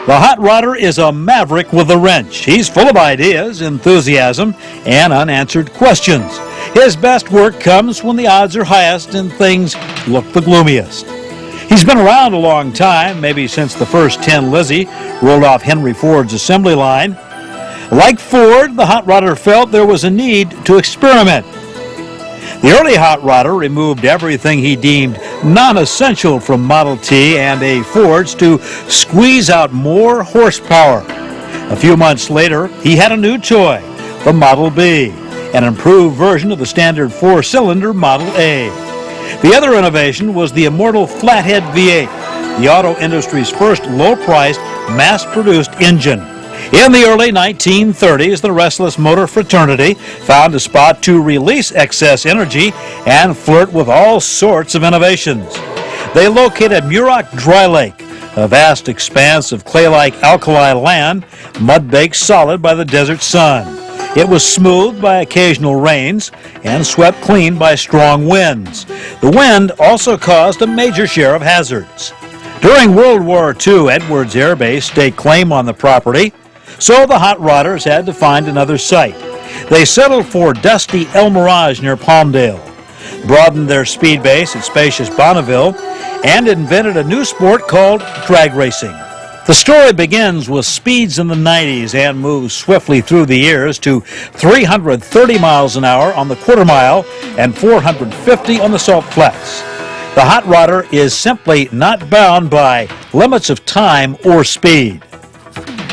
The hot rodder is a maverick with a wrench. He's full of ideas, enthusiasm, and unanswered questions. His best work comes when the odds are highest and things look the gloomiest. He's been around a long time, maybe since the first Tin Lizzie rolled off Henry Ford's assembly line. Like Ford, the hot rodder felt there was a need to experiment. The early hot rodder removed everything he deemed non-essential from Model T and a Fords to squeeze out more horsepower. A few months later, he had a new toy, the Model B, an improved version of the standard four-cylinder Model A. The other innovation was the immortal flathead V8, the auto industry's first low-priced, mass-produced engine. In the early 1930s, the restless motor fraternity found a spot to release excess energy and flirt with all sorts of innovations. They located Muroc Dry Lake, a vast expanse of clay-like alkali land, mud-baked solid by the desert sun. It was smoothed by occasional rains and swept clean by strong winds. The wind also caused a major share of hazards. During World War II, Edwards Air Base staked claim on the property, so the hot rodders had to find another site. They settled for dusty El Mirage near Palmdale, broadened their speed base at spacious Bonneville, and invented a new sport called drag racing. The story begins with speeds in the 90s and moves swiftly through the years to 330 miles an hour on the quarter mile and 450 on the salt flats. The hot rodder is simply not bound by limits of time or speed.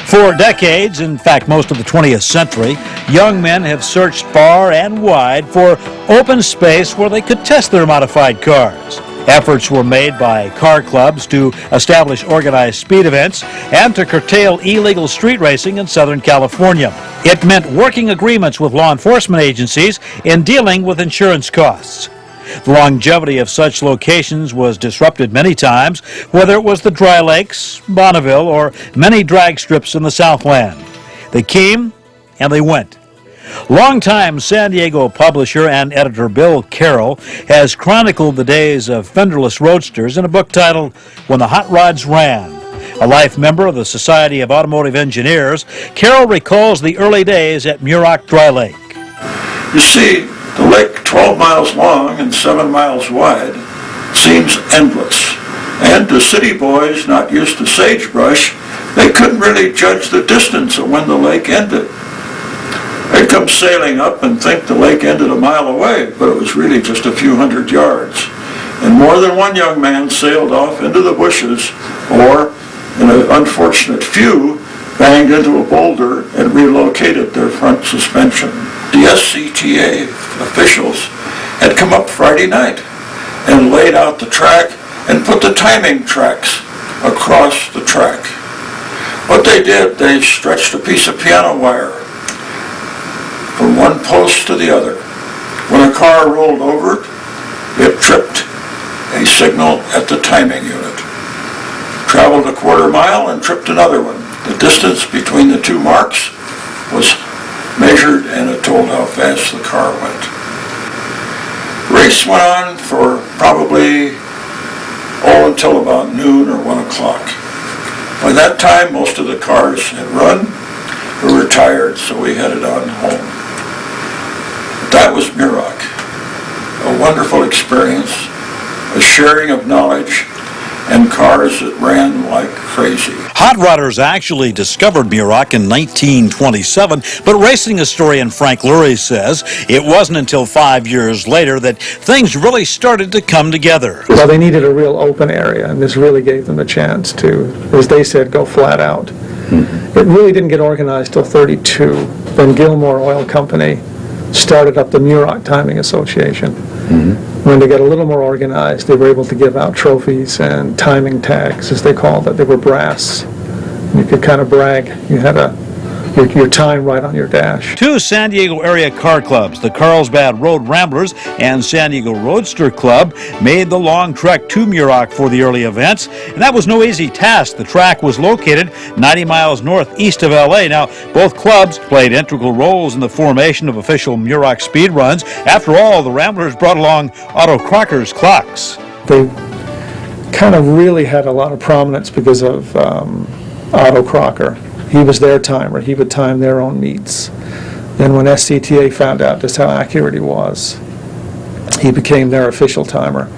For decades, in fact most of the 20th century, young men have searched far and wide for open space where they could test their modified cars. Efforts were made by car clubs to establish organized speed events and to curtail illegal street racing in Southern California. It meant working agreements with law enforcement agencies in dealing with insurance costs. The longevity of such locations was disrupted many times, whether it was the Dry Lakes, Bonneville, or many drag strips in the Southland. They came and they went. Longtime San Diego publisher and editor Bill Carroll has chronicled the days of fenderless roadsters in a book titled When the Hot Rods Ran. A life member of the Society of Automotive Engineers, Carroll recalls the early days at Muroc Dry Lake. You see, the lake, 12 miles long and 7 miles wide, seems endless. And to city boys not used to sagebrush, they couldn't really judge the distance of when the lake ended. They'd come sailing up and think the lake ended a mile away, but it was really just a few hundred yards. And more than one young man sailed off into the bushes, or, in an unfortunate few, banged into a boulder and relocated their front suspension. The SCTA officials had come up Friday night and laid out the track and put the timing tracks across the track. What they did, they stretched a piece of piano wire from one post to the other. When a car rolled over, it tripped a signal at the timing unit. Traveled a quarter mile and tripped another one. The distance between the two marks was measured and it told how fast the car went. Race went on for probably until about noon or 1 o'clock. By that time, most of the cars had run or retired, so we headed on home. That was Muroc. A wonderful experience, a sharing of knowledge, and cars that ran like crazy. Hot rodders actually discovered Muroc in 1927, but racing historian Frank Lurie says it wasn't until 5 years later that things really started to come together. Well, they needed a real open area, and this really gave them a chance to, as they said, go flat out. It really didn't get organized till 32. Then Gilmore Oil Company started up the Muroc Timing Association. When they got a little more organized, they were able to give out trophies and timing tags, as they called it. They were brass. You could kind of brag. You had your time right on your dash. Two San Diego area car clubs, the Carlsbad Road Ramblers and San Diego Roadster Club, made the long trek to Muroc for the early events, and that was no easy task. The track was located 90 miles northeast of LA. Now, both clubs played integral roles in the formation of official Muroc speed runs. After all, the Ramblers brought along Otto Crocker's clocks. They kind of really had a lot of prominence because of Otto Crocker. He was their timer. He would time their own meets. Then when SCTA found out just how accurate he was, he became their official timer.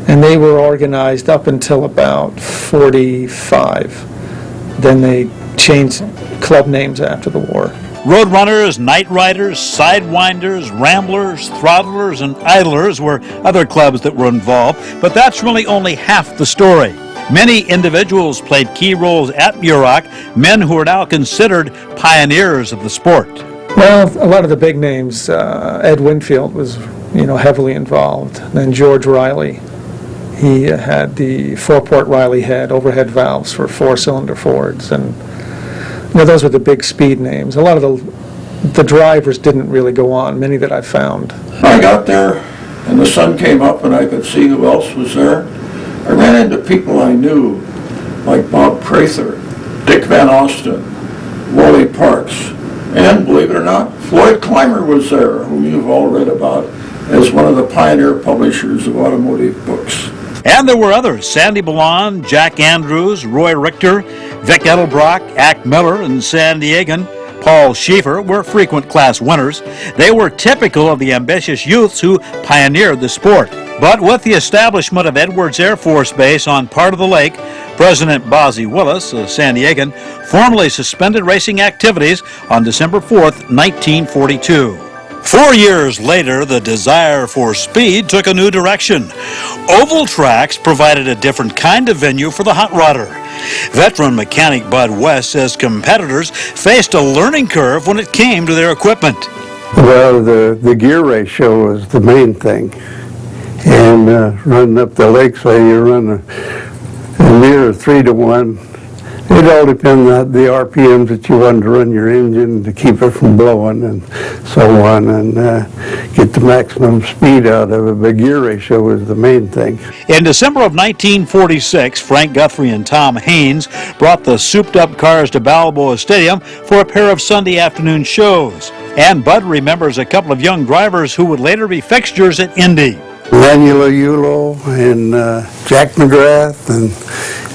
And they were organized up until about 45. Then they changed club names after the war. Roadrunners, night riders, sidewinders, ramblers, throttlers, and idlers were other clubs that were involved, but that's really only half the story. Many individuals played key roles at Muroc, men who are now considered pioneers of the sport. Well, a lot of the big names, Ed Winfield was, heavily involved. Then George Riley, he had the four-port Riley head, overhead valves for four-cylinder Fords, and those were the big speed names. A lot of the drivers didn't really go on, many that I found. I got there, and the sun came up, and I could see who else was there. I ran into people I knew, like Bob Prather, Dick Van Austin, Wally Parks, and, believe it or not, Floyd Clymer was there, whom you've all read about as one of the pioneer publishers of automotive books. And there were others: Sandy Ballon, Jack Andrews, Roy Richter, Vic Edelbrock, Ack Miller, and San Diegan. Paul Schieffer were frequent class winners. They were typical of the ambitious youths who pioneered the sport. But with the establishment of Edwards Air Force Base on part of the lake, President Bozzie Willis, a San Diegan, formally suspended racing activities on December 4th, 1942. 4 years later, the desire for speed took a new direction. Oval tracks provided a different kind of venue for the hot rodder. Veteran mechanic Bud West says competitors faced a learning curve when it came to their equipment. Well, the gear ratio was the main thing. And running up the lake, say you run a near 3-to-1. It all depends on the RPMs that you want to run your engine to keep it from blowing and so on, and get the maximum speed out of it. But gear ratio was the main thing. In December of 1946, Frank Guthrie and Tom Haynes brought the souped-up cars to Balboa Stadium for a pair of Sunday afternoon shows. And Bud remembers a couple of young drivers who would later be fixtures at Indy. Ranula Yulo and Jack McGrath, and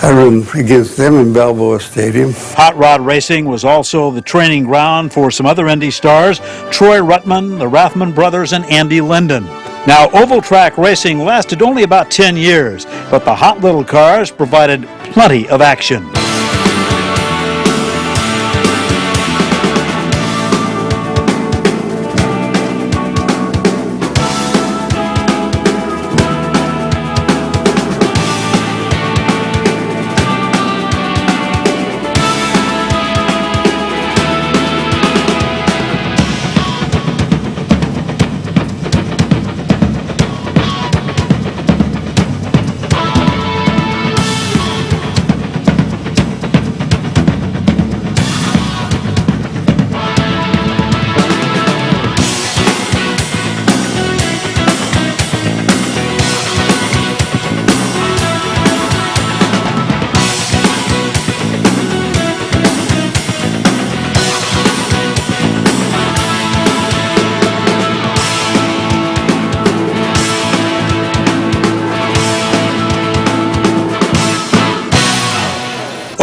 I ran against them in Balboa Stadium. Hot rod racing was also the training ground for some other Indy stars: Troy Ruttman, the Rathman brothers, and Andy Linden. Now, oval track racing lasted only about 10 years, but the hot little cars provided plenty of action.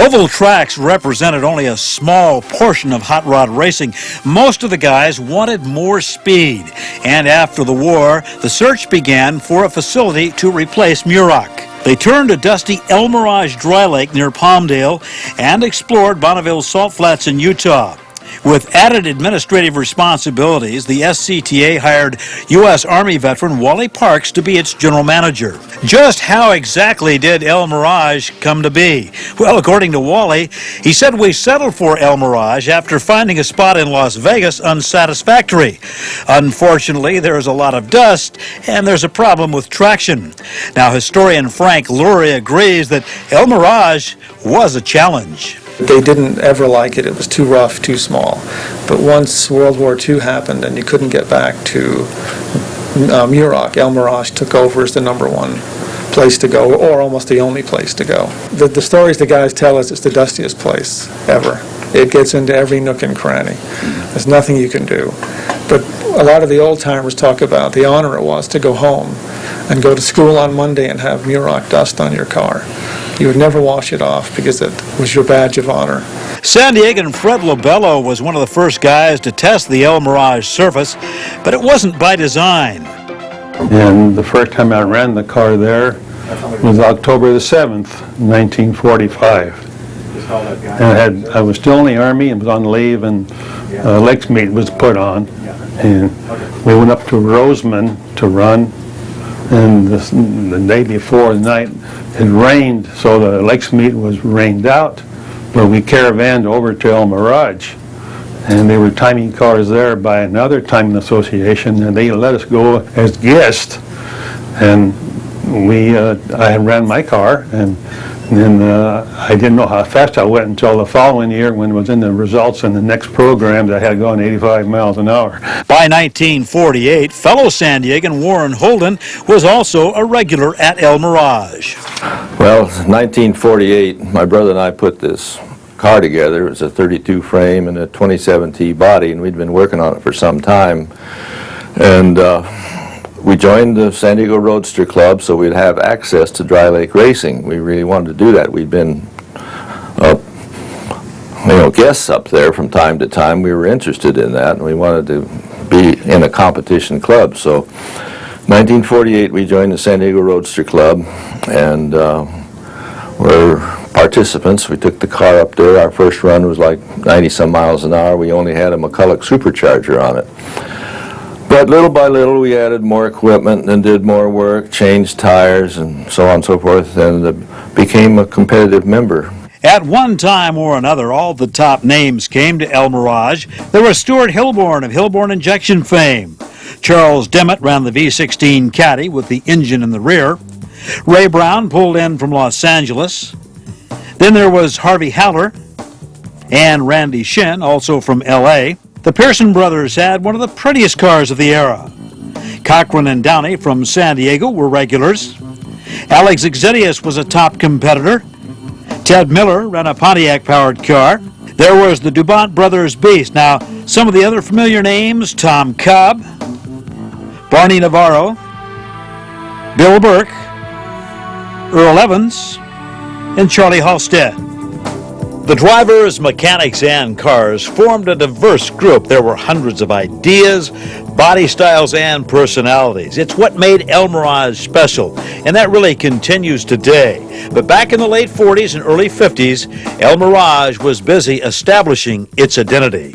Oval tracks represented only a small portion of hot rod racing. Most of the guys wanted more speed, and after the war, the search began for a facility to replace Muroc. They turned to dusty Mirage Dry Lake near Palmdale and explored Bonneville salt flats in Utah. With added administrative responsibilities, the SCTA hired U.S. Army veteran Wally Parks to be its general manager. Just how exactly did El Mirage come to be? Well, according to Wally, he said, "We settled for El Mirage after finding a spot in Las Vegas unsatisfactory. Unfortunately, there is a lot of dust and there's a problem with traction." Now, historian Frank Lurie agrees that El Mirage was a challenge. They didn't ever like it. It was too rough, too small. But once World War II happened and you couldn't get back to Muroc, El Mirage took over as the number one place to go, or almost the only place to go. The stories the guys tell us, it's the dustiest place ever. It gets into every nook and cranny. There's nothing you can do. But a lot of the old timers talk about the honor it was to go home and go to school on Monday and have Muroc dust on your car. You would never wash it off because it was your badge of honor. San Diegan Fred Lobello was one of the first guys to test the El Mirage surface, but it wasn't by design. And the first time I ran the car there was October the 7th, 1945. And I was still in the Army and was on leave, and Lakes meet was put on. And we went up to Roseman to run, and the day before the night it rained, so the Lakes meet was rained out, but we caravanned over to El Mirage. And they were timing cars there by another timing association, and they let us go as guests. And I ran my car, and then I didn't know how fast I went until the following year when it was in the results in the next programs. I had gone 85 miles an hour. By 1948, fellow San Diegan Warren Holden was also a regular at El Mirage. Well, 1948, my brother and I put this car together. It was a 32 frame and a 27T body, and we'd been working on it for some time. And we joined the San Diego Roadster Club so we'd have access to Dry Lake racing. We really wanted to do that. We'd been guests up there from time to time. We were interested in that, and we wanted to be in a competition club. So 1948, we joined the San Diego Roadster Club, and we're participants. We took the car up there. Our first run was like 90-some miles an hour. We only had a McCulloch supercharger on it. But little by little, we added more equipment and did more work, changed tires, and so on and so forth, and became a competitive member. At one time or another, all the top names came to El Mirage. There was Stuart Hilborn of Hilborn Injection fame. Charles Dimmitt ran the V16 Caddy with the engine in the rear. Ray Brown pulled in from Los Angeles. Then there was Harvey Haller and Randy Shin, also from L.A. The Pearson brothers had one of the prettiest cars of the era. Cochran and Downey from San Diego were regulars. Alex Exedius was a top competitor. Ted Miller ran a Pontiac-powered car. There was the DuBont Brothers Beast. Now, some of the other familiar names: Tom Cobb, Barney Navarro, Bill Burke, Earl Evans, and Charlie Halstead. The drivers, mechanics, and cars formed a diverse group. There were hundreds of ideas, body styles, and personalities. It's what made El Mirage special, and that really continues today. But back in the late 40s and early 50s, El Mirage was busy establishing its identity.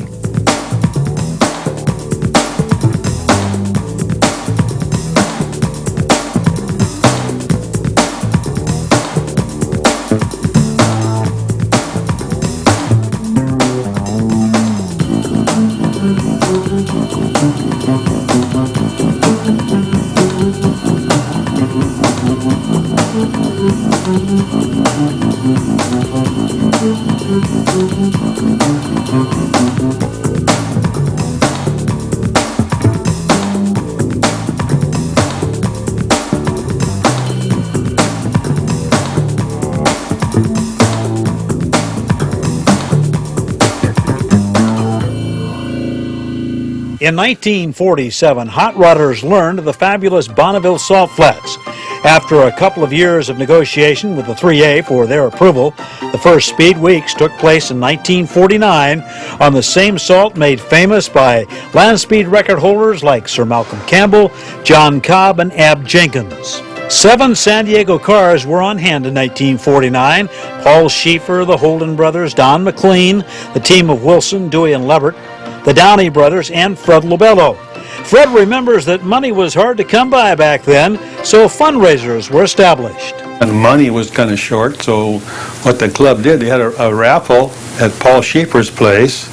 In 1947, hot rodders learned of the fabulous Bonneville salt flats. After a couple of years of negotiation with the 3A for their approval, the first speed weeks took place in 1949 on the same salt made famous by land speed record holders like Sir Malcolm Campbell, John Cobb, and Ab Jenkins. 7 San Diego cars were on hand in 1949. Paul Schieffer, the Holden brothers, Don McLean, the team of Wilson, Dewey, and Leverett, the Downey brothers, and Fred Lobello. Fred remembers that money was hard to come by back then, so fundraisers were established. And money was kind of short, so what the club did, they had a raffle at Paul Schieffer's place,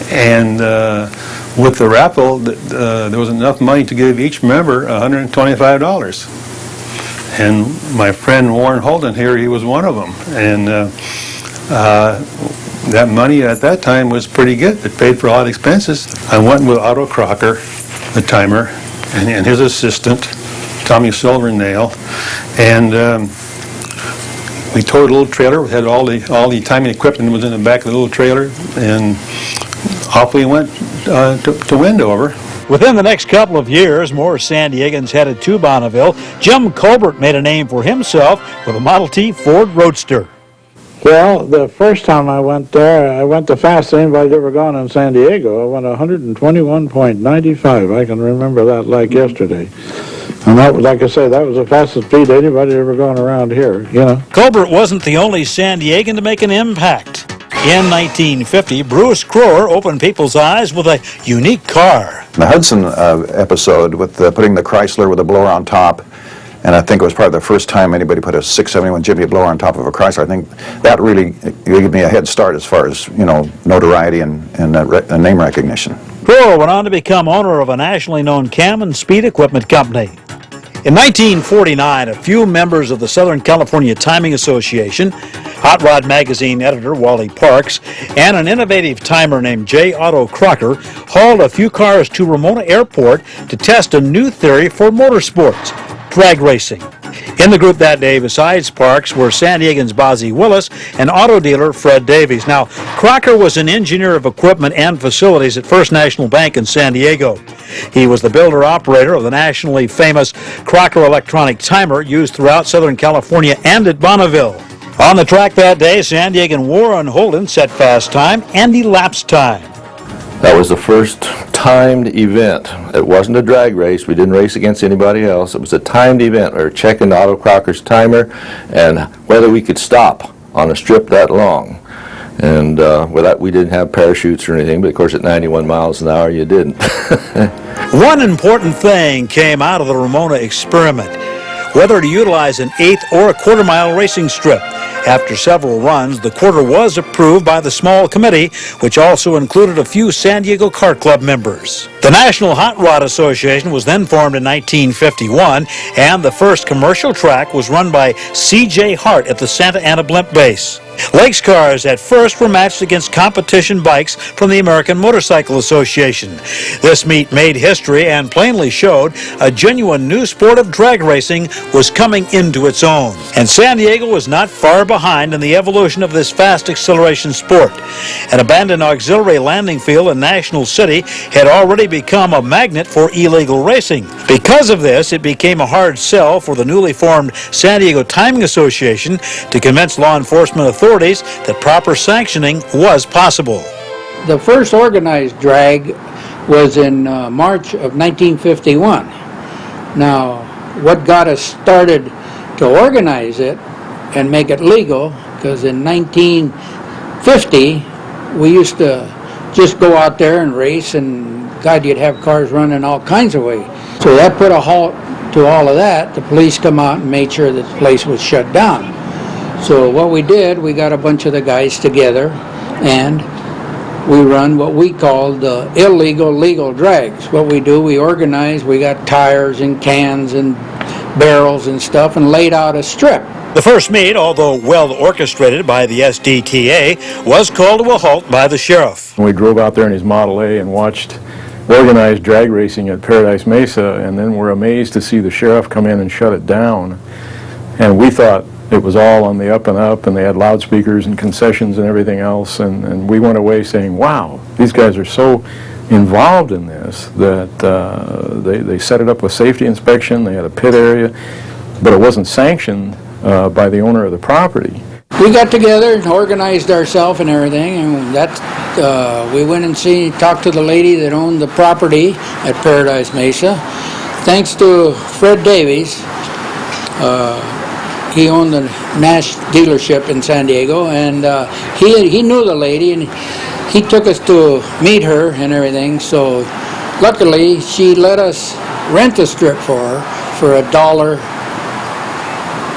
and with the raffle, there was enough money to give each member $125. And my friend Warren Holden here, he was one of them. And that money at that time was pretty good. It paid for all the expenses. I went with Otto Crocker, the timer, and his assistant, Tommy Silvernail, and we towed a little trailer. We had all the timing equipment was in the back of the little trailer, and off we went to Wendover. Within the next couple of years, more San Diegans headed to Bonneville. Jim Colbert made a name for himself with a Model T Ford Roadster. Well, the first time I went there, I went the fastest anybody's ever gone in San Diego. I went 121.95. I can remember that like yesterday. And that was, like I say, that was the fastest speed anybody ever gone around here, you know. Colbert wasn't the only San Diegan to make an impact. In 1950, Bruce Crower opened people's eyes with a unique car. The Hudson episode with putting the Chrysler with a blower on top, and I think it was probably the first time anybody put a 671 Jimmy blower on top of a Chrysler. I think that really gave me a head start as far as, you know, notoriety and name recognition. Crower went on to become owner of a nationally known cam and speed equipment company. In 1949, a few members of the Southern California Timing Association, Hot Rod Magazine editor Wally Parks, and an innovative timer named J. Otto Crocker hauled a few cars to Ramona Airport to test a new theory for motorsports, drag racing. In the group that day, besides Parks, were San Diegan's Bozzie Willis and auto dealer Fred Davies. Now, Crocker was an engineer of equipment and facilities at First National Bank in San Diego. He was the builder-operator of the nationally famous Crocker electronic timer used throughout Southern California and at Bonneville. On the track that day, San Diegan Warren Holden set fast time and elapsed time. That was the first timed event. It wasn't a drag race. We didn't race against anybody else. It was a timed event. We were checking Otto Crocker's timer and whether we could stop on a strip that long. And with that, we didn't have parachutes or anything, but of course at 91 miles an hour, you didn't. One important thing came out of the Ramona experiment, whether to utilize an eighth or a quarter-mile racing strip. After several runs, the quarter was approved by the small committee, which also included a few San Diego Kart Club members. The National Hot Rod Association was then formed in 1951, and the first commercial track was run by C.J. Hart at the Santa Ana Blimp Base. Lakes cars at first were matched against competition bikes from the American Motorcycle Association. This meet made history and plainly showed a genuine new sport of drag racing was coming into its own. And San Diego was not far behind in the evolution of this fast acceleration sport. An abandoned auxiliary landing field in National City had already become a magnet for illegal racing. Because of this, it became a hard sell for the newly formed San Diego Timing Association to convince law enforcement authorities that proper sanctioning was possible. The first organized drag was in March of 1951. Now, what got us started to organize it and make it legal, because in 1950 we used to just go out there and race, and God, you'd have cars running all kinds of ways. So that put a halt to all of that. The police come out and made sure that the place was shut down. So what we did, we got a bunch of the guys together and we run what we call the illegal legal drags. What we do, we organize, we got tires and cans and barrels and stuff and laid out a strip. The first meet, although well orchestrated by the SDTA, was called to a halt by the sheriff. We drove out there in his Model A and watched organized drag racing at Paradise Mesa, and then we're amazed to see the sheriff come in and shut it down. And we thought it was all on the up and up, and they had loudspeakers and concessions and everything else, and we went away saying, wow, these guys are so involved in this that they set it up with safety inspection, they had a pit area, but it wasn't sanctioned by the owner of the property. We got together and organized ourselves and everything, and we went and talked to the lady that owned the property at Paradise Mesa. Thanks to Fred Davies, he owned the Nash dealership in San Diego, and he knew the lady, and he took us to meet her and everything. So luckily, she let us rent the strip for her for $1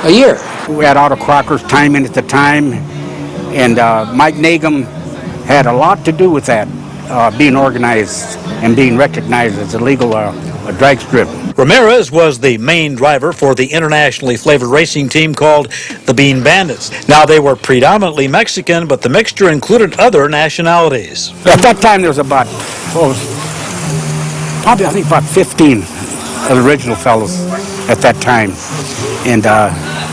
a year. We had Otto Crocker's timing at the time, and Mike Nagum had a lot to do with that, being organized and being recognized as a legal drag strip. Ramirez was the main driver for the internationally flavored racing team called the Bean Bandits. Now, they were predominantly Mexican, but the mixture included other nationalities. At that time, there was about, probably I think about 15 of the original fellows at that time, and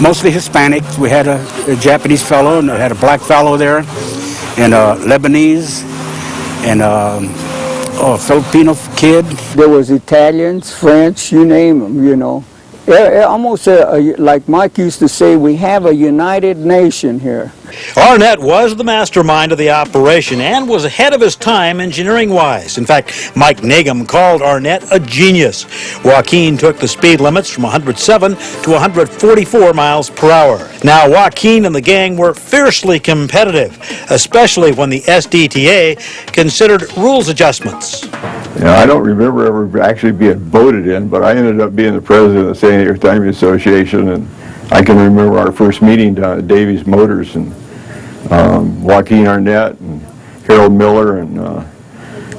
mostly Hispanics. We had a Japanese fellow, and we had a black fellow there, and Lebanese, and Filipino kid. There was Italians, French, you name them, you know. Almost like Mike used to say, we have a united nation here. Arnett was the mastermind of the operation and was ahead of his time engineering-wise. In fact, Mike Nagum called Arnett a genius. Joaquin took the speed limits from 107 to 144 miles per hour. Now, Joaquin and the gang were fiercely competitive, especially when the SDTA considered rules adjustments. You know, I don't remember ever actually being voted in, but I ended up being the president of the San Diego Timing Association, and I can remember our first meeting down at Davies Motors, and Joaquin Arnett and Harold Miller and a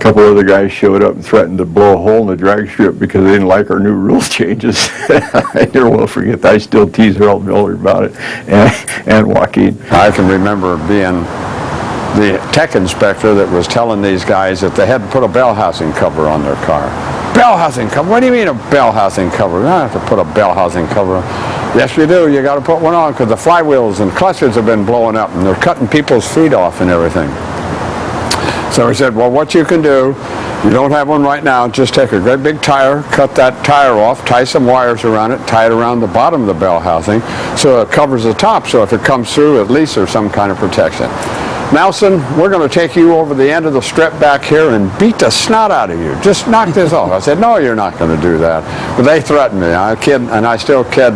couple other guys showed up and threatened to blow a hole in the drag strip because they didn't like our new rule changes. I never will forget that. I still tease Harold Miller about it, and Joaquin. I can remember being the tech inspector that was telling these guys that they had to put a bell housing cover on their car. Bell housing cover? What do you mean a bell housing cover? You don't have to put a bell housing cover on. Yes, you do. You got to put one on because the flywheels and clutches have been blowing up and they're cutting people's feet off and everything. So he said, well, what you can do, you don't have one right now, just take a great big tire, cut that tire off, tie some wires around it, tie it around the bottom of the bell housing so it covers the top, so if it comes through, at least there's some kind of protection. Nelson, we're going to take you over the end of the strip back here and beat the snot out of you. Just knock this off. I said, no, you're not going to do that. But they threatened me. I still kid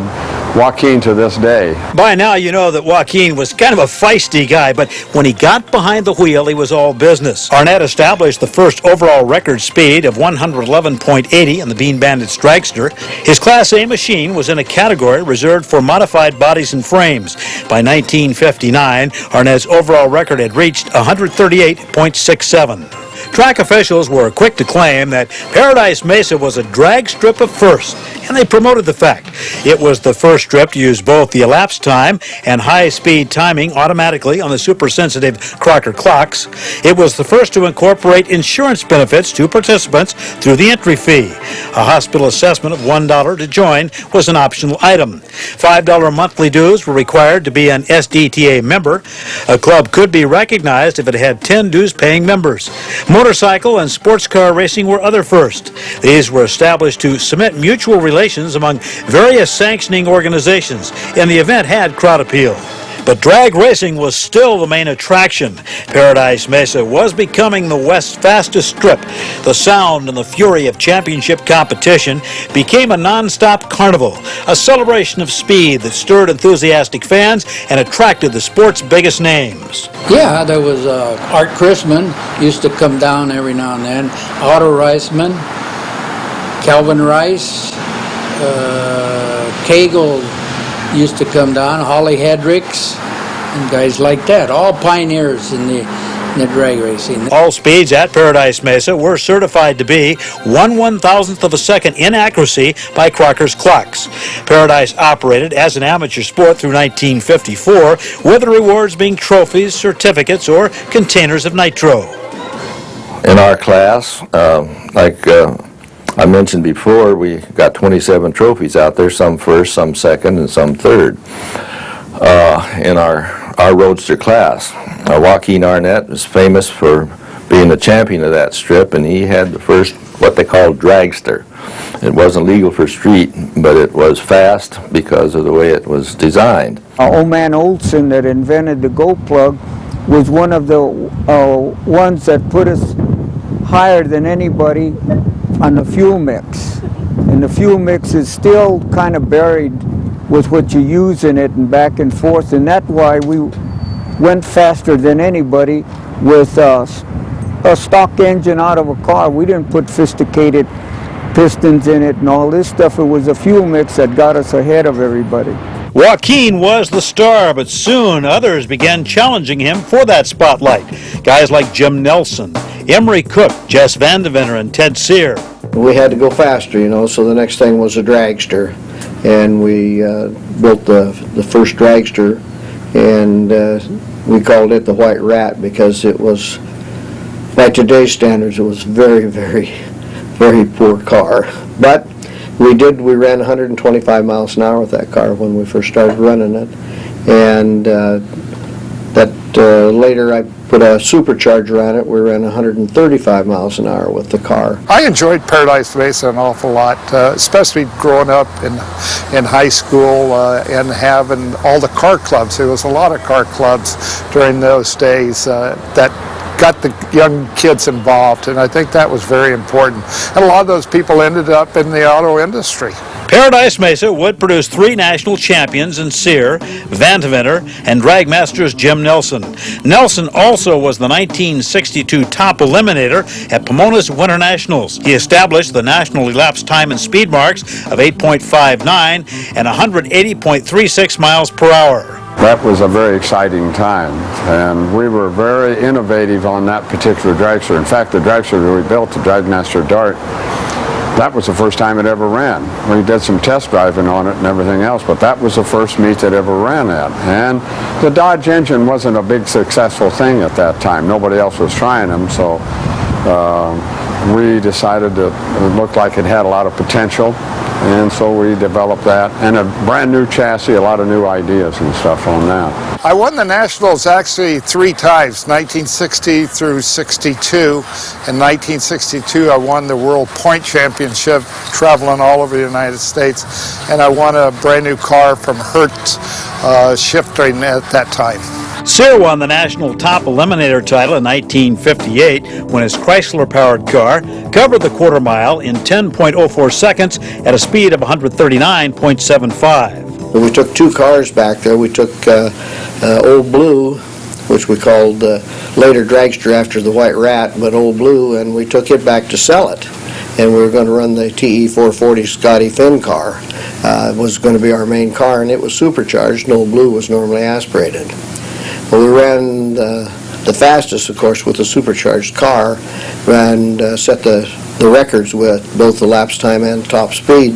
Joaquin to this day. By now, you know that Joaquin was kind of a feisty guy, but when he got behind the wheel, he was all business. Arnett established the first overall record speed of 111.80 in the Bean Bandit's dragster. His Class A machine was in a category reserved for modified bodies and frames. By 1959, Arnett's overall record had reached 138.67. Track officials were quick to claim that Paradise Mesa was a drag strip of first, and they promoted the fact. It was the first strip to use both the elapsed time and high-speed timing automatically on the super-sensitive Crocker clocks. It was the first to incorporate insurance benefits to participants through the entry fee. A hospital assessment of $1 to join was an optional item. $5 monthly dues were required to be an SDTA member. A club could be recognized if it had 10 dues-paying members. Motorcycle and sports car racing were other firsts. These were established to cement mutual relations among various sanctioning organizations, and the event had crowd appeal. But drag racing was still the main attraction. Paradise Mesa was becoming the West's fastest strip. The sound and the fury of championship competition became a non-stop carnival, a celebration of speed that stirred enthusiastic fans and attracted the sport's biggest names. Yeah, there was Art Chrisman used to come down every now and then, Otto Reisman, Calvin Rice, Cagle used to come down, Holly Hedricks, and guys like that, all pioneers in the drag racing. All speeds at Paradise Mesa were certified to be 1/1000th of a second in accuracy by Crocker's clocks. Paradise operated as an amateur sport through 1954, with the rewards being trophies, certificates, or containers of nitro. In our class, I mentioned before, we got 27 trophies out there, some first, some second, and some third in our roadster class. Joaquin Arnett was famous for being the champion of that strip, and he had the first, what they call dragster. It wasn't legal for street, but it was fast because of the way it was designed. Old man Olson that invented the Go Plug was one of the ones that put us higher than anybody on the fuel mix. And the fuel mix is still kind of buried with what you use in it and back and forth, and that's why we went faster than anybody with a stock engine out of a car. We didn't put sophisticated pistons in it and all this stuff. It was a fuel mix that got us ahead of everybody. Joaquin was the star, but soon others began challenging him for that spotlight. Guys like Jim Nelson, Emery Cook, Jess Vandeventer, and Ted Sear. We had to go faster, you know, so the next thing was a dragster. And we built the first dragster, and we called it the White Rat because it was, by today's standards, it was very, very, very poor car. But we ran 125 miles an hour with that car when we first started running it, and that later I put a supercharger on it. We ran 135 miles an hour with the car. I enjoyed Paradise Mesa an awful lot, especially growing up in high school and having all the car clubs. There was a lot of car clubs during those days that got the young kids involved, and I think that was very important. And a lot of those people ended up in the auto industry. Paradise Mesa would produce 3 national champions in Sear, Vandeventer, and drag masters Jim Nelson. Nelson also was the 1962 top eliminator at Pomona's Winter Nationals. He established the national elapsed time and speed marks of 8.59 and 180.36 miles per hour. That was a very exciting time, and we were very innovative on that particular dragster. In fact, the dragster that we built, the Dragmaster Dart, that was the first time it ever ran. We did some test driving on it and everything else, but that was the first meet that ever ran at. And the Dodge engine wasn't a big successful thing at that time. Nobody else was trying them, so we decided that it looked like it had a lot of potential. And so we developed that, and a brand new chassis, a lot of new ideas and stuff on that. I won the Nationals actually 3 times, 1960 through 62. In 1962, I won the World Point Championship, traveling all over the United States, and I won a brand new car from Hertz shifting at that time. Sear won the national top eliminator title in 1958 when his Chrysler-powered car covered the quarter mile in 10.04 seconds at a speed of 139.75. We took 2 cars back there. We took Old Blue, which we called later Dragster after the White Rat, but Old Blue, and we took it back to sell it. And we were going to run the TE 440 Scotty Finn car. It was going to be our main car, and it was supercharged, and Old Blue was normally aspirated. Well, we ran the fastest, of course, with the supercharged car, and set the records with both the lapse time and top speed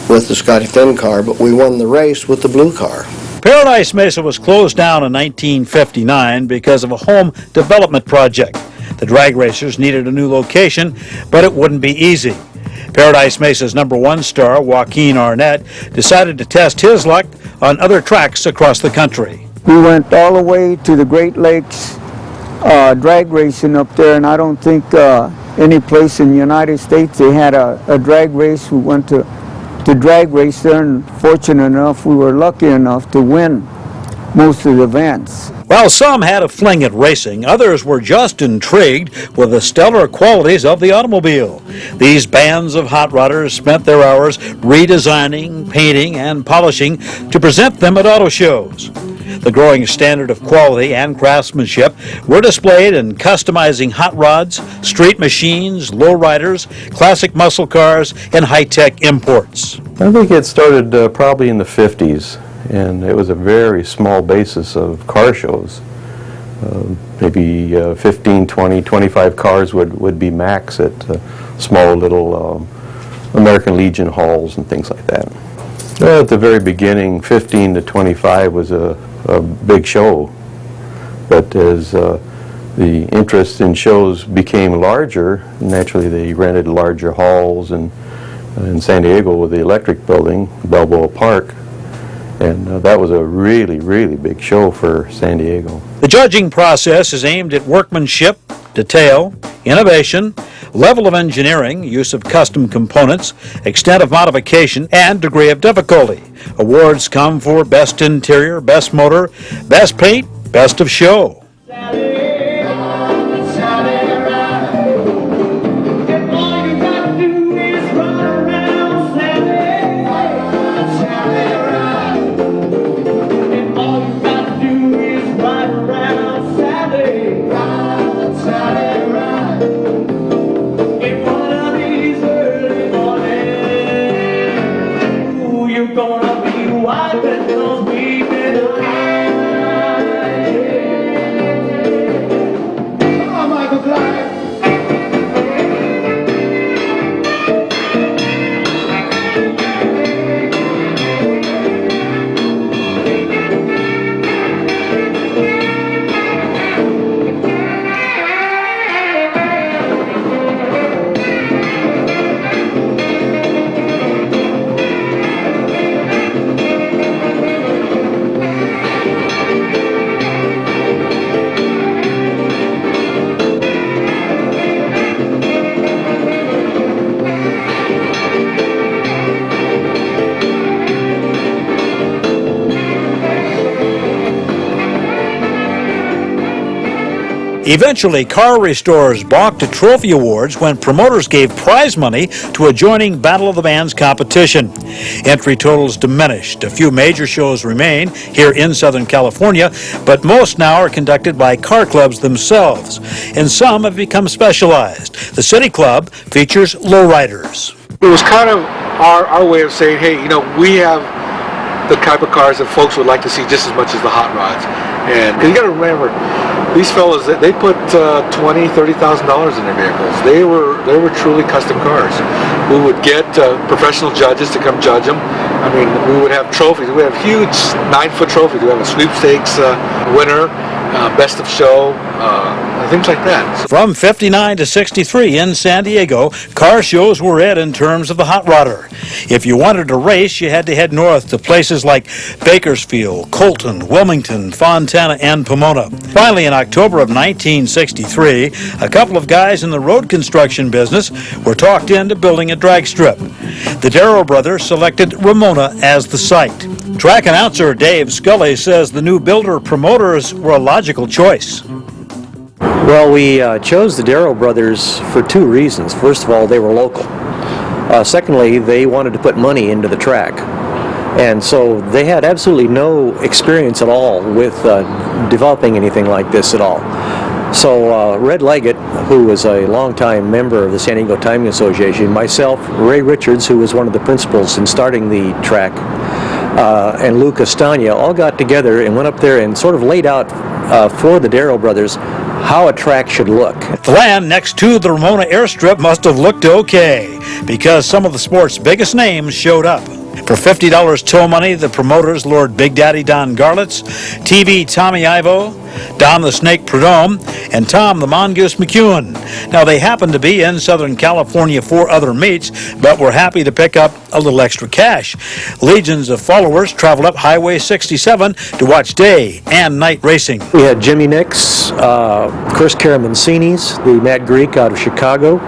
with the Scotty Finn car, but we won the race with the blue car. Paradise Mesa was closed down in 1959 because of a home development project. The drag racers needed a new location, but it wouldn't be easy. Paradise Mesa's #1 star, Joaquin Arnett, decided to test his luck on other tracks across the country. We went all the way to the Great Lakes drag racing up there, and I don't think any place in the United States they had a drag race. We went to drag race there, and fortunate enough, we were lucky enough to win most of the events. While some had a fling at racing, others were just intrigued with the stellar qualities of the automobile. These bands of hot rodders spent their hours redesigning, painting, and polishing to present them at auto shows. The growing standard of quality and craftsmanship were displayed in customizing hot rods, street machines, lowriders, classic muscle cars, and high-tech imports. I think it started probably in the 50s, and it was a very small basis of car shows. Maybe 15, 20, 25 cars would be max at small little American Legion halls and things like that. At the very beginning, 15 to 25 was a big show, but as the interest in shows became larger, naturally they rented larger halls, and in San Diego with the Electric Building, Balboa Park, and that was a really, really big show for San Diego. The judging process is aimed at workmanship, detail, innovation, level of engineering, use of custom components, extent of modification, and degree of difficulty. Awards come for best interior, best motor, best paint, best of show. Eventually, car restorers balked at trophy awards when promoters gave prize money to adjoining Battle of the Bands competition. Entry totals diminished. A few major shows remain here in Southern California, but most now are conducted by car clubs themselves, and some have become specialized. The City Club features lowriders. It was kind of our way of saying, hey, you know, we have the type of cars that folks would like to see just as much as the hot rods. And cause you got to remember, these fellas, they put $20,000, $30,000 in their vehicles. They were truly custom cars. We would get professional judges to come judge them. I mean, we would have trophies. We have huge 9-foot trophies. We have a sweepstakes winner, best of show, things like that. From 59 to 63 in San Diego, car shows were it in terms of the hot rodder. If you wanted to race, you had to head north to places like Bakersfield, Colton, Wilmington, Fontana, and Pomona. Finally, in October of 1963, a couple of guys in the road construction business were talked into building a drag strip. The Darrow brothers selected Ramona as the site. Track announcer Dave Scully says the new builder promoters were a logical choice. Well, we chose the Darrow brothers for two reasons. First of all, they were local. Secondly, they wanted to put money into the track. And so they had absolutely no experience at all with developing anything like this at all. So Red Leggett, who was a longtime member of the San Diego Timing Association, myself, Ray Richards, who was one of the principals in starting the track, and Lou Castagna all got together and went up there and sort of laid out for the Darrow brothers how a track should look. The land next to the Ramona airstrip must have looked okay, because some of the sport's biggest names showed up. For $50 tow money, the promoters lured Big Daddy Don Garlitz, TV Tommy Ivo, Don the Snake Prudhomme, and Tom the Mongoose McEwen. Now, they happened to be in Southern California for other meets, but were happy to pick up a little extra cash. Legions of followers traveled up Highway 67 to watch day and night racing. We had Jimmy Nix, Chris Caramancini's, the Matt Greek out of Chicago,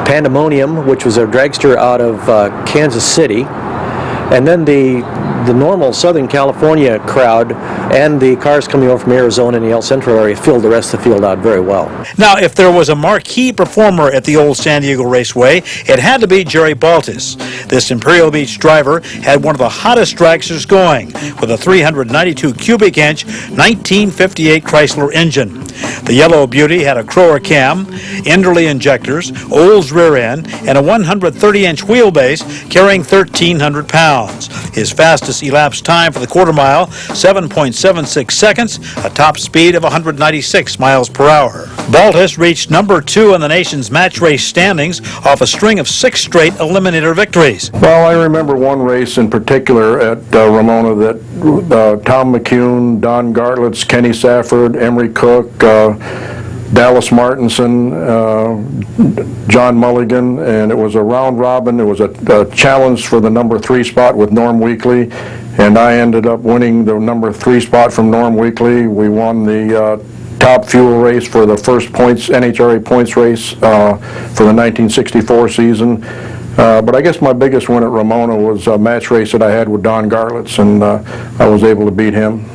Pandemonium, which was a dragster out of Kansas City, and then the normal Southern California crowd and the cars coming over from Arizona and the El Centro area filled the rest of the field out very well. Now, if there was a marquee performer at the old San Diego Raceway, it had to be Jerry Baltus. This Imperial Beach driver had one of the hottest dragsters going, with a 392 cubic inch 1958 Chrysler engine. The Yellow Beauty had a Crower cam, Enderley injectors, Olds rear end, and a 130-inch wheelbase carrying 1,300 pounds. His fastest elapsed time for the quarter mile, 7.76 seconds, a top speed of 196 miles per hour. Baltus reached number 2 in the nation's match race standings off a string of 6 straight eliminator victories. Well, I remember one race in particular at Ramona that Tom McEwen, Don Garlitz, Kenny Safford, Emery Cook, Dallas Martinson, John Mulligan, and it was a round robin. It was a challenge for the number 3 spot with Norm Weekly, and I ended up winning the number 3 spot from Norm Weekly. We won the top fuel race for the first NHRA points race for the 1964 season. But I guess my biggest win at Ramona was a match race that I had with Don Garlitz, and I was able to beat him.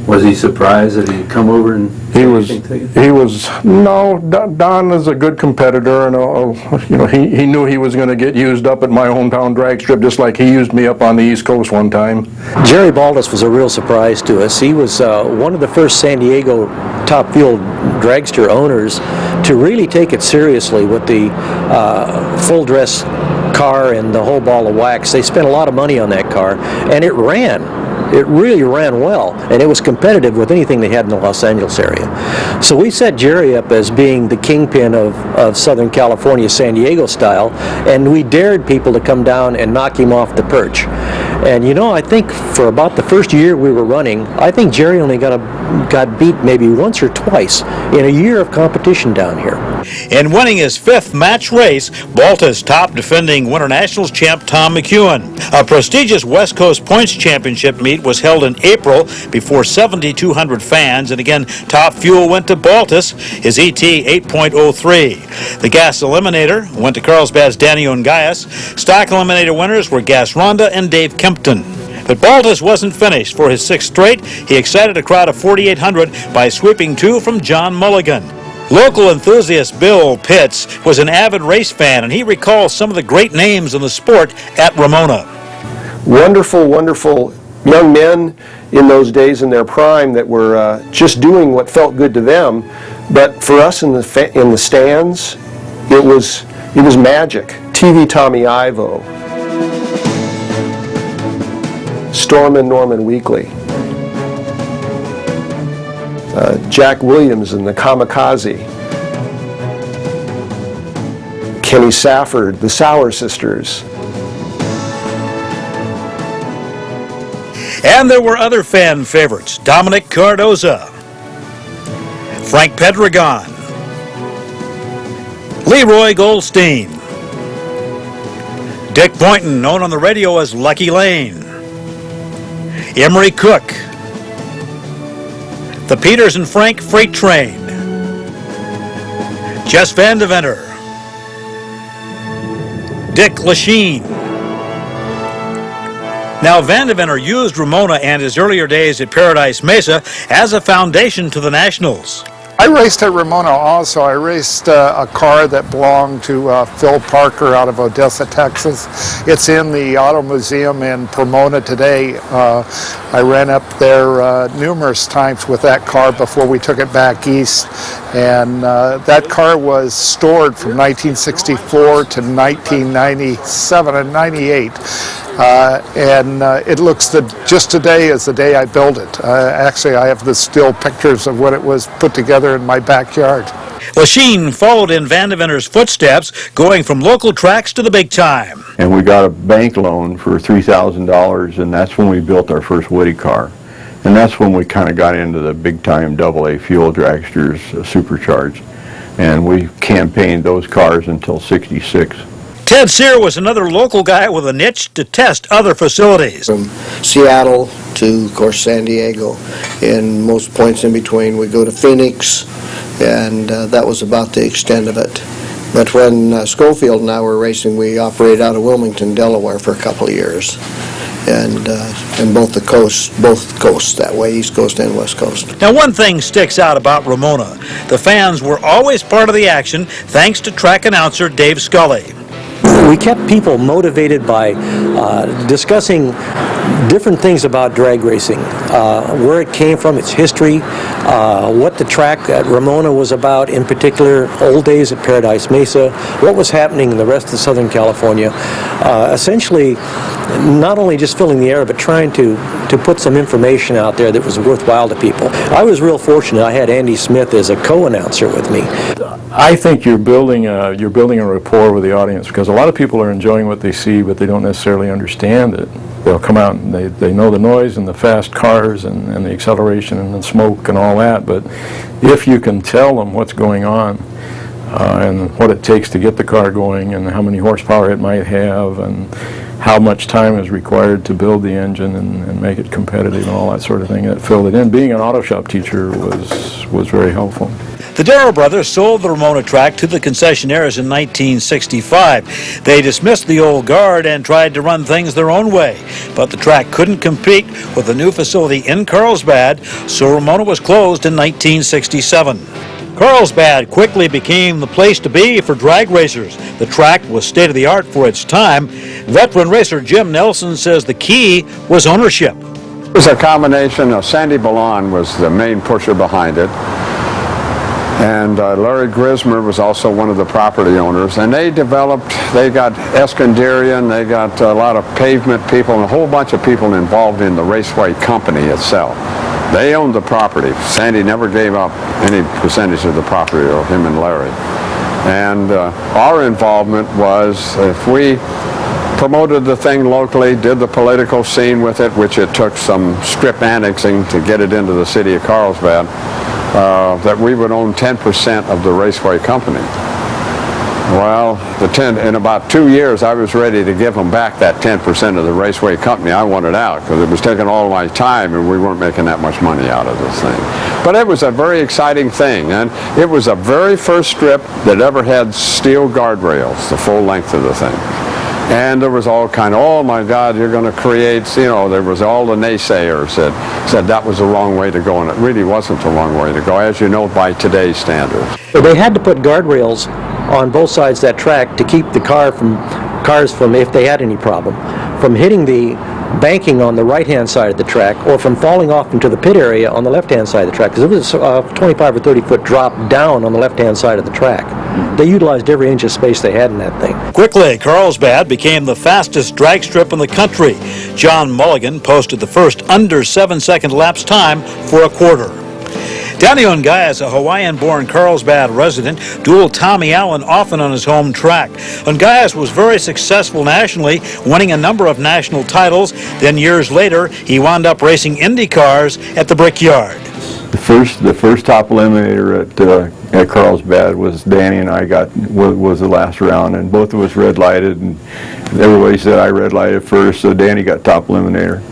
Was he surprised that he'd come over and Don is a good competitor, and he knew he was going to get used up at my hometown drag strip, just like he used me up on the East Coast one time. Jerry Baltus was a real surprise to us. He was one of the first San Diego top field dragster owners to really take it seriously with the full dress car and the whole ball of wax. They spent a lot of money on that car, and it ran. It really ran well, and it was competitive with anything they had in the Los Angeles area. So we set Jerry up as being the kingpin of Southern California, San Diego style, and we dared people to come down and knock him off the perch. And I think for about the first year we were running, I think Jerry only got beat maybe once or twice in a year of competition down here. In winning his 5th match race, Baltus topped defending Winter Nationals champ Tom McEwen. A prestigious West Coast Points Championship meet was held in April before 7,200 fans, and again, top fuel went to Baltus, his ET 8.03. The gas eliminator went to Carlsbad's Danny Ungaius. Stock eliminator winners were Gas Ronda and Dave Kempton. But Baltus wasn't finished. For his sixth straight, he excited a crowd of 4,800 by sweeping two from John Mulligan. Local enthusiast Bill Pitts was an avid race fan, and he recalls some of the great names in the sport at Ramona. Wonderful, wonderful young men in those days in their prime that were just doing what felt good to them. But for us in the stands, it was magic. TV Tommy Ivo, Stormin' Norman Weekly, Jack Williams and the Kamikaze, Kenny Safford, the Sauer Sisters. And there were other fan favorites: Dominic Cardoza, Frank Pedregon, Leroy Goldstein, Dick Boynton, known on the radio as Lucky Lane, Emery Cook, the Peters and Frank Freight Train, Jess Van Deventer, Dick Lachine. Now, Van Deventer used Ramona and his earlier days at Paradise Mesa as a foundation to the Nationals. I raced at Ramona also. I raced a car that belonged to Phil Parker out of Odessa, Texas. It's in the Auto Museum in Pomona today. I ran up there numerous times with that car before we took it back east. And that car was stored from 1964 to 1997 and 98. And it looks just today as the day I built it. Actually, I have the still pictures of when it was put together in my backyard. Lachine followed in Van Deventer's footsteps, going from local tracks to the big time. And we got a bank loan for $3,000, and that's when we built our first Woody car. And that's when we kind of got into the big-time AA fuel dragsters, supercharged. And we campaigned those cars until '66. Ted Sear was another local guy with a niche to test other facilities. From Seattle to, of course, San Diego, and most points in between. We go to Phoenix, and that was about the extent of it. But when Schofield and I were racing, we operated out of Wilmington, Delaware for a couple of years. And both coasts that way, East Coast and West Coast. Now, one thing sticks out about Ramona. The fans were always part of the action, thanks to track announcer Dave Scully. We kept people motivated by discussing different things about drag racing, where it came from, its history, what the track at Ramona was about, in particular, old days at Paradise Mesa, what was happening in the rest of Southern California. Essentially, not only just filling the air, but trying to put some information out there that was worthwhile to people. I was real fortunate. I had Andy Smith as a co-announcer with me. I think you're building a rapport with the audience, because a lot of people are enjoying what they see, but they don't necessarily understand it. They'll come out and they know the noise and the fast cars and the acceleration and the smoke and all that, but if you can tell them what's going on and what it takes to get the car going and how many horsepower it might have and how much time is required to build the engine and make it competitive and all that sort of thing, that filled it in. Being an auto shop teacher was very helpful. The Darrow brothers sold the Ramona track to the concessionaires in 1965. They dismissed the old guard and tried to run things their own way, but the track couldn't compete with the new facility in Carlsbad, so Ramona was closed in 1967. Carlsbad quickly became the place to be for drag racers. The track was state-of-the-art for its time. Veteran racer Jim Nelson says the key was ownership. It was a combination of Sandy Ballon was the main pusher behind it, and Larry Grismer was also one of the property owners, and they got Eskandarian, they got a lot of pavement people and a whole bunch of people involved in the Raceway company itself. They owned the property. Sandy never gave up any percentage of the property, or him and Larry. And our involvement was, if we promoted the thing locally, did the political scene with it, which it took some strip annexing to get it into the city of Carlsbad, that we would own 10% of the Raceway company. Well, in about 2 years, I was ready to give them back that 10% of the Raceway company. I wanted out because it was taking all my time and we weren't making that much money out of this thing. But it was a very exciting thing, and it was the very first strip that ever had steel guardrails, the full length of the thing. And there was all kind of, oh my God, you're going to create, there was all the naysayers that said that was the wrong way to go, and it really wasn't the wrong way to go, as you know, by today's standards. They had to put guardrails on both sides of that track to keep the cars from, if they had any problem, from hitting the banking on the right-hand side of the track or from falling off into the pit area on the left-hand side of the track, because it was a 25 or 30-foot drop down on the left-hand side of the track. They utilized every inch of space they had in that thing. Quickly, Carlsbad became the fastest drag strip in the country. John Mulligan posted the first under 7-second lapse time for a quarter. Danny Ungaias, a Hawaiian-born Carlsbad resident, dueled Tommy Allen often on his home track. Ungaias was very successful nationally, winning a number of national titles. Then years later, he wound up racing Indy cars at the Brickyard. The first top eliminator at Carlsbad was Danny and I was the last round, and both of us red lighted, and everybody said I red lighted first, so Danny got top eliminator.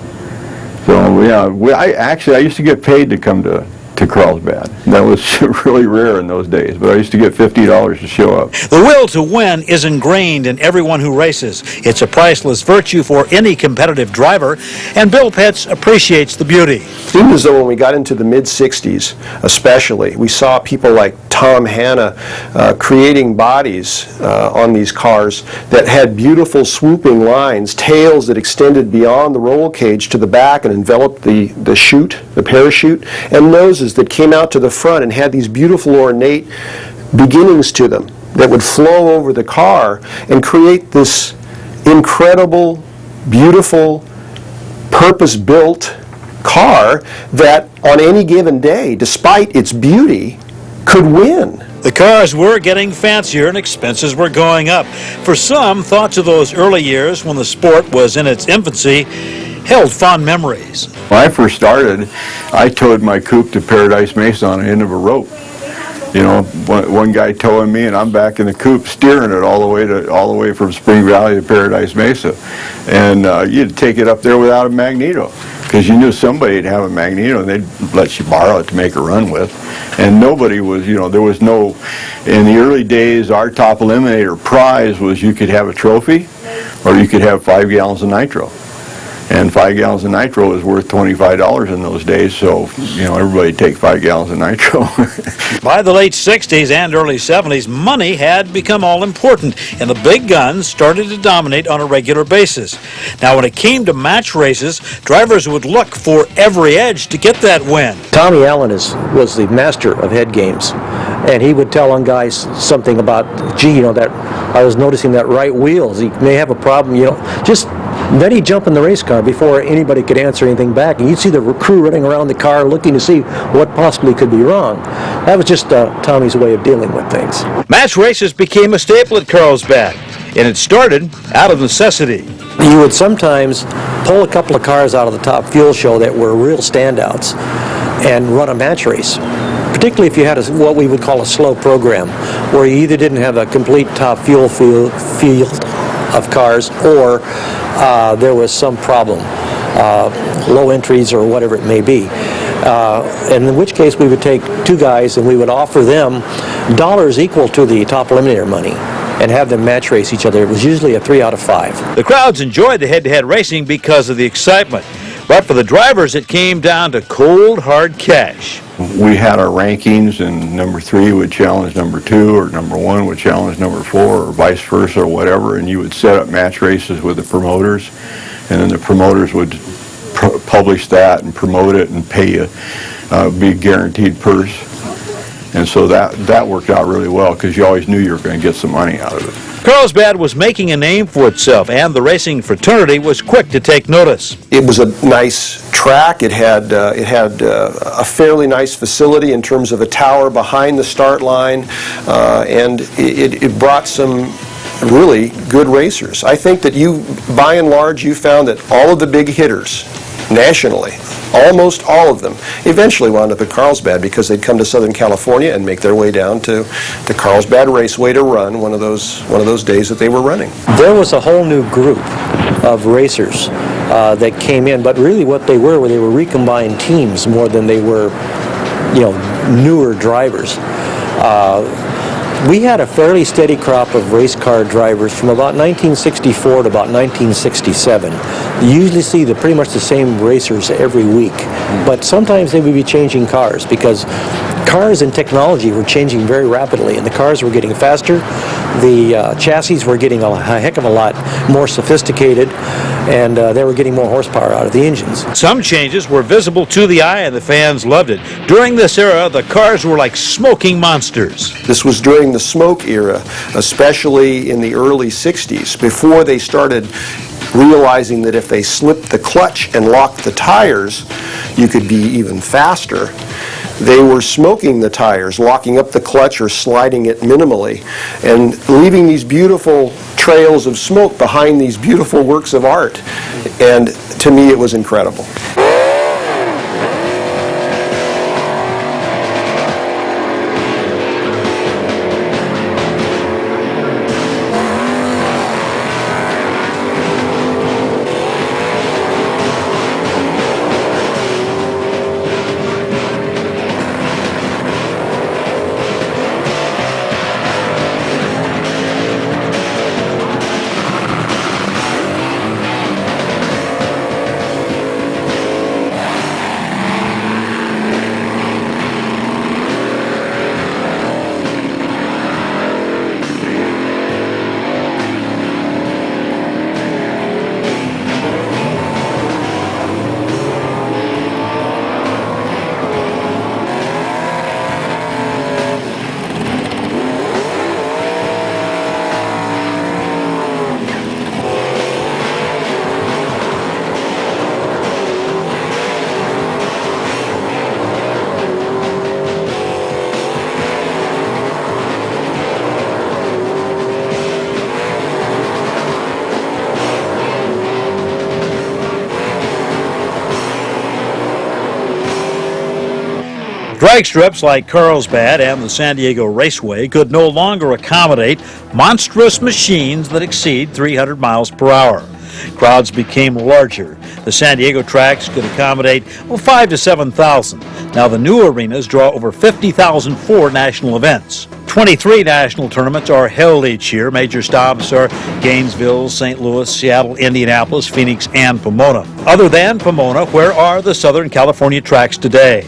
So yeah, I used to get paid to come to Carlsbad. That was really rare in those days, but I used to get $50 to show up. The will to win is ingrained in everyone who races. It's a priceless virtue for any competitive driver, and Bill Pitts appreciates the beauty. It seemed as though when we got into the mid-60s, especially, we saw people like Tom Hanna creating bodies on these cars that had beautiful swooping lines, tails that extended beyond the roll cage to the back and enveloped the chute, the parachute, and noses that came out to the front and had these beautiful ornate beginnings to them that would flow over the car and create this incredible, beautiful, purpose-built car that on any given day, despite its beauty, could win. The cars were getting fancier and expenses were going up. For some, thoughts of those early years when the sport was in its infancy held fond memories. When I first started, I towed my coupe to Paradise Mesa on the end of a rope. You know, one guy towing me, and I'm back in the coupe steering it all the way from Spring Valley to Paradise Mesa, and you'd take it up there without a magneto, because you knew somebody'd have a magneto, and they'd let you borrow it to make a run with. And nobody was, there was no. In the early days, our top eliminator prize was you could have a trophy, or you could have 5 gallons of nitro. And 5 gallons of nitro was worth $25 in those days, so, everybody'd take 5 gallons of nitro. By the late 60s and early 70s, money had become all important, and the big guns started to dominate on a regular basis. Now, when it came to match races, drivers would look for every edge to get that win. Tommy Allen was the master of head games, and he would tell on guys something about, that I was noticing that right wheels, he may have a problem, then he'd jump in the race car before anybody could answer anything back, and you'd see the crew running around the car looking to see what possibly could be wrong. That was just Tommy's way of dealing with things. Match races became a staple at Carlsbad, and it started out of necessity. You would sometimes pull a couple of cars out of the top fuel show that were real standouts and run a match race, particularly if you had what we would call a slow program, where you either didn't have a complete top fuel field of cars, or there was some problem, low entries or whatever it may be. And in which case we would take two guys and we would offer them dollars equal to the top eliminator money and have them match race each other. It was usually a 3 out of 5. The crowds enjoyed the head-to-head racing because of the excitement. But for the drivers, it came down to cold, hard cash. We had our rankings, and number 3 would challenge number 2, or number 1 would challenge number 4, or vice versa, or whatever, and you would set up match races with the promoters, and then the promoters would publish that and promote it and pay you a big guaranteed purse. And so that worked out really well, because you always knew you were going to get some money out of it. Carlsbad was making a name for itself, and the racing fraternity was quick to take notice. It was a nice track. It had a fairly nice facility in terms of a tower behind the start line, and it brought some really good racers. I think that by and large, you found that all of the big hitters nationally, almost all of them, eventually wound up at Carlsbad, because they'd come to Southern California and make their way down to the Carlsbad Raceway to run one of those days that they were running. There was a whole new group of racers that came in, but really what they were recombined teams more than they were, newer drivers. We had a fairly steady crop of race car drivers from about 1964 to about 1967. You usually see pretty much the same racers every week, but sometimes they would be changing cars because cars and technology were changing very rapidly, and the cars were getting faster. The chassis were getting a heck of a lot more sophisticated, and they were getting more horsepower out of the engines. Some changes were visible to the eye, and the fans loved it. During this era, the cars were like smoking monsters. This was during the smoke era, especially in the early 60s, before they started realizing that if they slipped the clutch and locked the tires, you could be even faster. They were smoking the tires, locking up the clutch or sliding it minimally, and leaving these beautiful trails of smoke behind these beautiful works of art. And to me, it was incredible. Drag strips like Carlsbad and the San Diego Raceway could no longer accommodate monstrous machines that exceed 300 miles per hour. Crowds became larger. The San Diego tracks could accommodate 5,000 to 7,000. Now the new arenas draw over 50,000 for national events. 23 national tournaments are held each year. Major stops are Gainesville, St. Louis, Seattle, Indianapolis, Phoenix, and Pomona. Other than Pomona, where are the Southern California tracks today?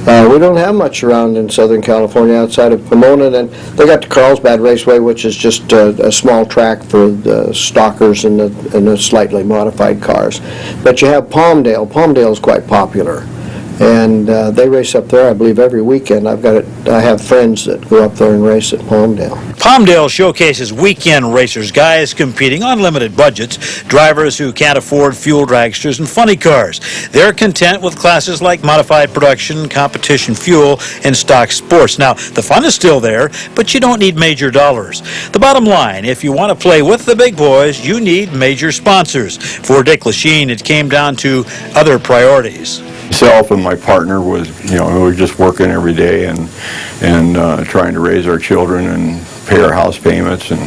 We don't have much around in Southern California outside of Pomona. Then they got the Carlsbad Raceway, which is just a small track for the stockers and the slightly modified cars. But you have Palmdale. Palmdale is quite popular, and they race up there, I believe, every weekend. I have friends that go up there and race at Palmdale. Palmdale showcases weekend racers, guys competing on limited budgets, drivers who can't afford fuel dragsters and funny cars. They're content with classes like modified production, competition fuel, and stock sports. Now, the fun is still there, but you don't need major dollars. The bottom line, if you want to play with the big boys, you need major sponsors. For Dick Lachine, it came down to other priorities. Myself and my partner was, we were just working every day and trying to raise our children and pay our house payments and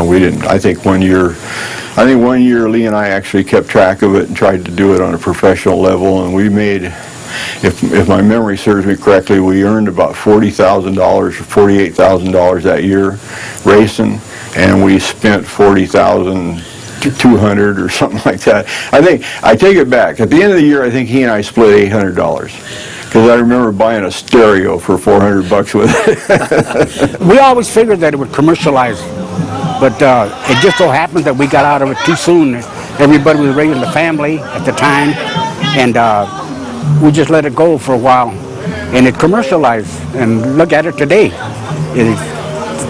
we didn't. I think one year Lee and I actually kept track of it and tried to do it on a professional level, and we made, if my memory serves me correctly, we earned about $40,000 or $48,000 that year racing, and we spent $40,200 or something like that. I take it back. At the end of the year, I think he and I split $800 because I remember buying a stereo for $400 with it. We always figured that it would commercialize, but it just so happened that we got out of it too soon. Everybody was raising the family at the time, and we just let it go for a while, and it commercialized. And look at it today.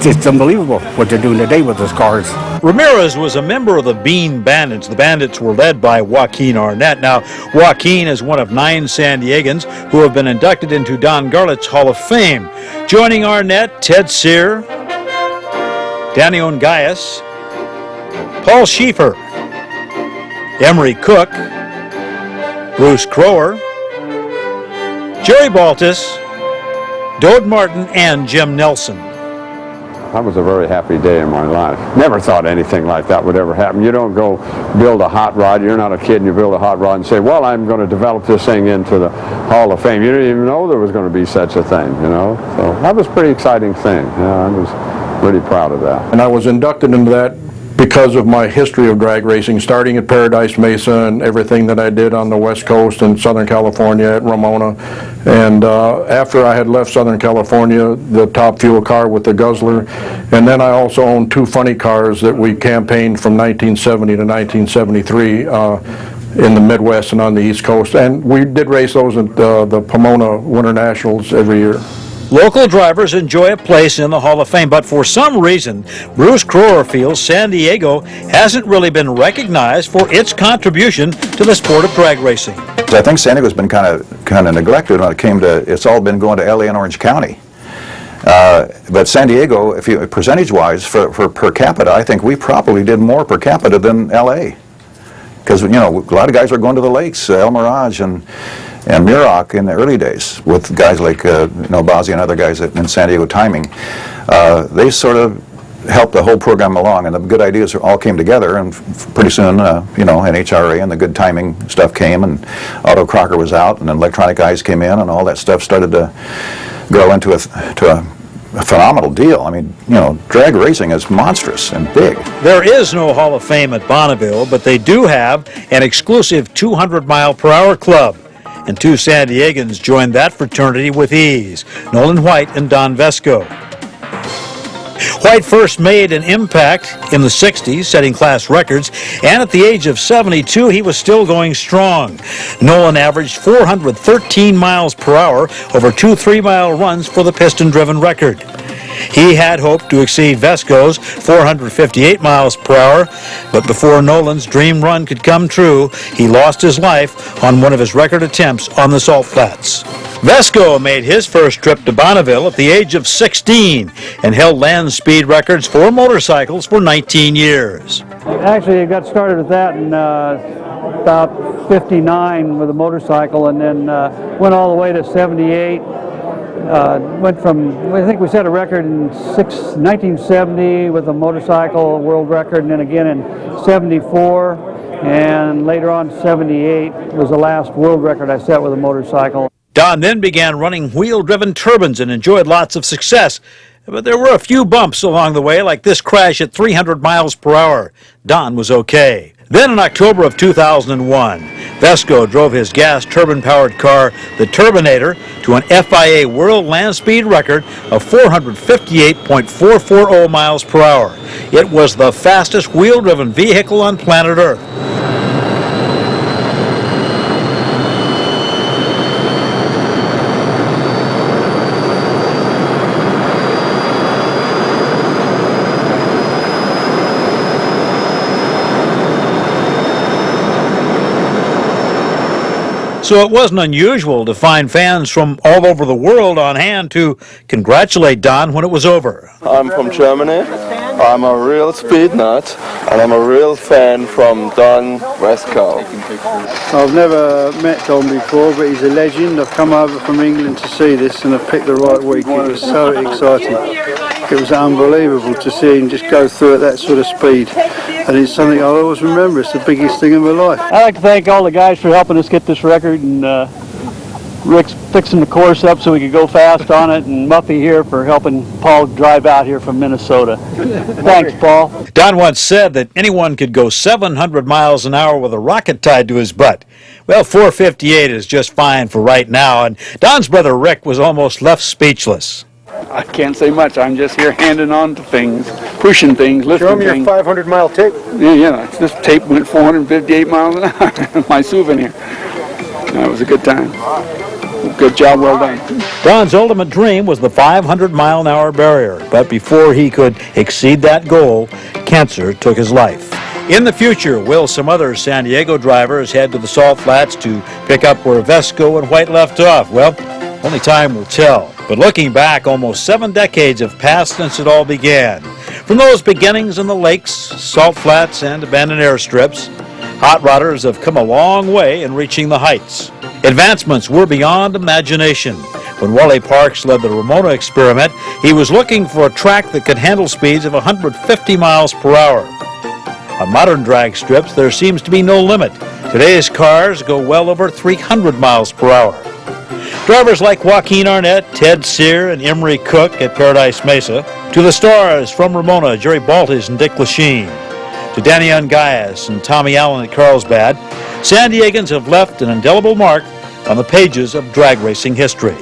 It's unbelievable what they're doing today with those cars. Ramirez was a member of the Bean Bandits. The Bandits were led by Joaquin Arnett. Now, Joaquin is one of 9 San Diegans who have been inducted into Don Garlett's Hall of Fame. Joining Arnett, Ted Sear, Danny Ongaias, Paul Schieffer, Emery Cook, Bruce Crower, Jerry Baltus, Dode Martin, and Jim Nelson. that was a very happy day in my life. Never thought anything like that would ever happen. You don't go build a hot rod. You're not a kid and you build a hot rod and say, well, I'm going to develop this thing into the Hall of Fame. You didn't even know there was going to be such a thing, you know. So that was a pretty exciting thing. I was really proud of that. And I was inducted into that because of my history of drag racing, starting at Paradise Mesa and everything that I did on the West Coast and Southern California at Ramona. And after I had left Southern California, the Top Fuel car with the Guzzler. And then I also owned two funny cars that we campaigned from 1970 to 1973 in the Midwest and on the East Coast. And we did race those at the Pomona Winter Nationals every year. Local drivers enjoy a place in the Hall of Fame, but for some reason, Bruce Crower feels San Diego hasn't really been recognized for its contribution to the sport of drag racing. I think San Diego's been kind of neglected when it came to, it's all been going to LA and Orange County. But San Diego, if you percentage-wise for per capita, I think we probably did more per capita than LA. Because, you know, a lot of guys are going to the lakes, El Mirage and Muroc in the early days with guys like Bazzi and other guys in San Diego timing. They sort of helped the whole program along, and the good ideas all came together, and pretty soon, NHRA and the good timing stuff came, and Otto Crocker was out, and then electronic eyes came in, and all that stuff started to grow into a phenomenal deal. I mean, drag racing is monstrous and big. There is no Hall of Fame at Bonneville, but they do have an exclusive 200-mile-per-hour club. And two San Diegans joined that fraternity with ease, Nolan White and Don Vesco. White first made an impact in the 60s, setting class records, and at the age of 72, he was still going strong. Nolan averaged 413 miles per hour over two 3-mile runs for the piston-driven record. He had hoped to exceed Vesco's 458 miles per hour, but before Nolan's dream run could come true, he lost his life on one of his record attempts on the Salt Flats. Vesco made his first trip to Bonneville at the age of 16 and held land speed records for motorcycles for 19 years. Actually, I got started with that in about 59 with a motorcycle, and then went all the way to 78. Went from, I think we set a record in 1970 with a motorcycle, world record, and then again in 74, and later on 78 was the last world record I set with a motorcycle. Don then began running wheel-driven turbines and enjoyed lots of success. But there were a few bumps along the way, like this crash at 300 miles per hour. Don was okay. Then in October of 2001, Vesco drove his gas turbine-powered car, the Turbinator, to an FIA world land speed record of 458.440 miles per hour. It was the fastest wheel-driven vehicle on planet Earth. So it wasn't unusual to find fans from all over the world on hand to congratulate Don when it was over. I'm from Germany. I'm a real speed nut, and I'm a real fan from Don Vesco. I've never met Don before, but he's a legend. I've come over from England to see this, and I picked the right week. It was so exciting. It was unbelievable to see him just go through at that sort of speed. And it's something I'll always remember. It's the biggest thing in my life. I'd like to thank all the guys for helping us get this record, and Rick's fixing the course up so we could go fast on it, and Muffy here for helping Paul drive out here from Minnesota. Thanks, Paul. Don once said that anyone could go 700 miles an hour with a rocket tied to his butt. Well, 458 is just fine for right now, and Don's brother Rick was almost left speechless. I can't say much. I'm just here handing on to things, pushing things, lifting things. Show me your 500-mile tape. Yeah, this tape went 458 miles an hour. My souvenir. That was a good time. Good job, well done. Don's ultimate dream was the 500-mile-an-hour barrier, but before he could exceed that goal, cancer took his life. In the future, will some other San Diego drivers head to the Salt Flats to pick up where Vesco and White left off? Well, only time will tell. But looking back, almost 7 decades have passed since it all began. From those beginnings in the lakes, salt flats, and abandoned airstrips, hot rodders have come a long way in reaching the heights. Advancements were beyond imagination. When Wally Parks led the Ramona experiment, he was looking for a track that could handle speeds of 150 miles per hour. On modern drag strips, there seems to be no limit. Today's cars go well over 300 miles per hour. Drivers like Joaquin Arnett, Ted Sear, and Emery Cook at Paradise Mesa, to the stars from Ramona, Jerry Baltes and Dick Lachine, to Danny Ungaias and Tommy Allen at Carlsbad, San Diegans have left an indelible mark on the pages of drag racing history.